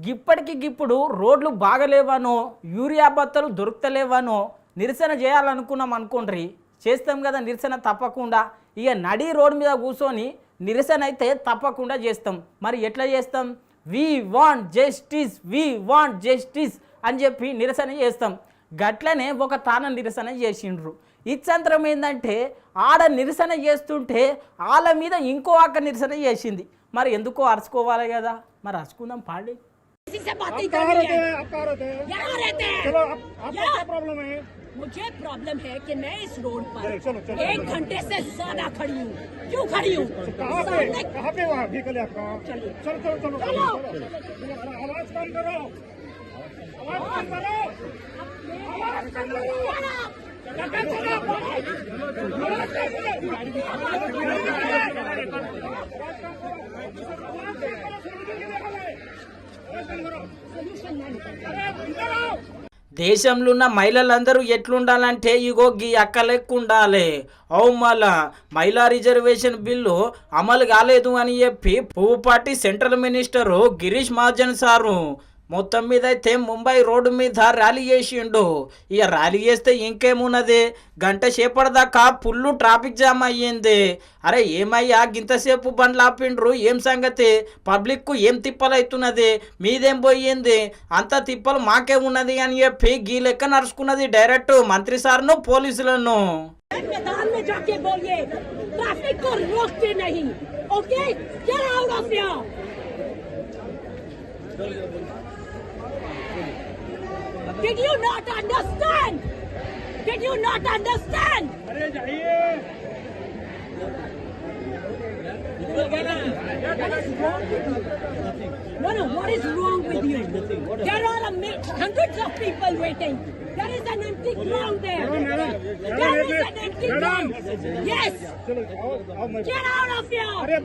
గిప్పటికి గిప్పుడు రోడ్లు బాగలేవనో యూరియా బత్తలు దొరుకుతలేవనో నిరసన చేయాలనుకున్నాం అనుకోండి చేస్తాం కదా నిరసన తప్పకుండా ఇక నడి రోడ్ మీద కూర్చొని నిరసన అయితే తప్పకుండా చేస్తాం మరి ఎట్లా చేస్తాం వి వాంట్ జస్టిస్ అని చెప్పి నిరసన చేస్తాం గట్లనే ఒక తాన నిరసన చేసిండ్రు ఇచ్చంతరం ఏంటంటే ఆడ నిరసన చేస్తుంటే వాళ్ళ మీద ఇంకో అక్క నిరసన చేసింది మరి ఎందుకో అరుచుకోవాలి కదా మరి అరుచుకుందాం పాడి से बात नहीं करनी है। यहाँ रहते हैं। चलो आपका क्या प्रॉब्लम है? मुझे प्रॉब्लम है कि मैं इस रोड पर चलो, चलो। 1 घंटे से ज्यादा खड़ी हूँ। क्यों खड़ी हूँ? कहाँ पे वहाँ व्हीकल है आपका? चलिए। चलो चलो चलो आवाज कम करो आवाज कम करो आवाज कम करो దేశంలో ఉన్న మహిళలందరూ ఎట్లుండాలంటే ఇగో గీ అక్క లెక్క ఉండాలి అవు మళ్ళా మహిళా రిజర్వేషన్ బిల్లు అమలు కాలేదు అని చెప్పి పువ్వుపాటి central minister Girish Mahajan sir మొత్తం మీద అయితే ముంబై రోడ్డు మీద ర్యాలీ చేసిండు ఇక ర్యాలీ చేస్తే ఇంకేమున్నది గంట సేపటిదాకా ఫుల్ ట్రాఫిక్ జామ్ అయ్యింది అరే ఏమయ్యా గింతసేపు బండ్లు ఆపిండ్రు ఏం సంగతి పబ్లిక్కు ఏం తిప్పలవుతున్నది మీదేం పోయింది అంత తిప్పలు మాకే ఉన్నది అని చెప్పి గీ లెక్క నడుచుకున్నది డైరెక్ట్ మంత్రి సార్ను పోలీసులను मैदान में जाके बोलिए ट्रैफिक को रोकते नहीं okay get out of here Did you not understand? Did you not understand? अरे जाइए No, what is wrong with you? There are hundreds of people waiting. There is an empty ground there. There is an empty ground. Yes. चलो आओ मैं Get out of here.